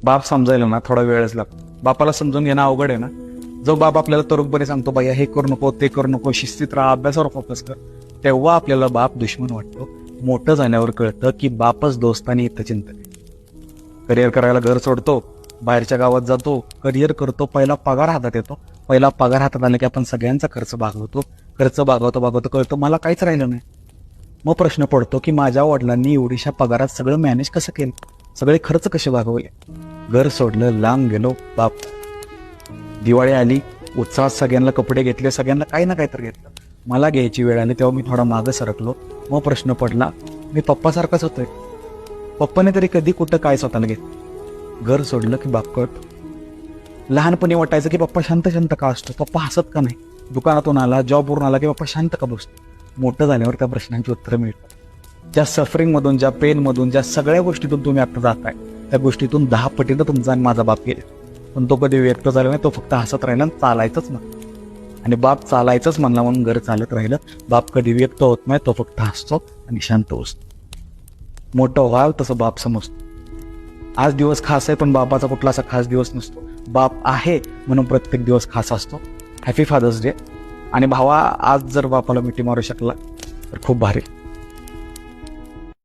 बाप समजायला ना थोडा वेळच लागतो. बापाला समजून घेणं अवघड आहे ना. जो बाप आपल्याला तरुणपणे सांगतो बाया हे करू नको ते करू नको, शिस्तीत राहा, अभ्यासावर फोकस कर, तेव्हा आपल्याला बाप दुश्मन वाटतो. मोठं झाल्यावर कळतं की बापच दोस्त आणि हितचिंतक आहे. करिअर करायला घर सोडतो, बाहेरच्या गावात जातो, करिअर करतो, पहिला पगार हातात येतो. पहिला पगार हातात आला की आपण सगळ्यांचा खर्च भागवतो. खर्च भागवतो कळतं मला काहीच राहिलं नाही. मग प्रश्न पडतो की माझ्या वडिलांनी एवढीशा पगारात सगळं मॅनेज कसं केलं, सगळे खर्च कसे भागवले. घर सोडलं, लांब गेलो, बाप. दिवाळी आली, उत्साहात सगळ्यांना कपडे घेतले, सगळ्यांना काही ना काही तर घेतलं. मला घ्यायची वेळ आली तेव्हा मी थोडा मागं सरकलो. मग प्रश्न पडला, मी पप्पासारखाच होतोय. पप्पाने तरी कधी कुठं काय स्वतःला घेतलं. घर सोडलं की बाप कळतो. लहानपणी वाटायचं की पप्पा शांत शांत का असतो, पप्पा हसत का नाही, दुकानातून आला, जॉबवरून आला की पप्पा शांत का बसतो. मोठं झाल्यावर त्या प्रश्नांची उत्तरं मिळतात. ज्या सफरिंगमधून, ज्या पेनमधून, ज्या सगळ्या गोष्टीतून तुम्ही आता जाताय, त्या गोष्टीतून 10 पटीनं तुमचा आणि माझा बाप गेला. पण तो कधी व्यक्त झाला नाही, तो फक्त हसत राहिला आणि चालायचंच ना. आणि बाप चालायचंच म्हणला म्हणून घर चालत राहिलं. बाप कधी व्यक्त होत नाही, तो फक्त हसतो आणि शांत बसतो. मोठं व्हावं तसं बाप समजतो. आज दिवस खास आहे पण बापाचा कुठला असा खास दिवस नसतो. बाप आहे म्हणून प्रत्येक दिवस खास असतो. Happy Father's Day. आणि भावा, आज जर बापाला मिठी मारू शकला तर खूप भारी.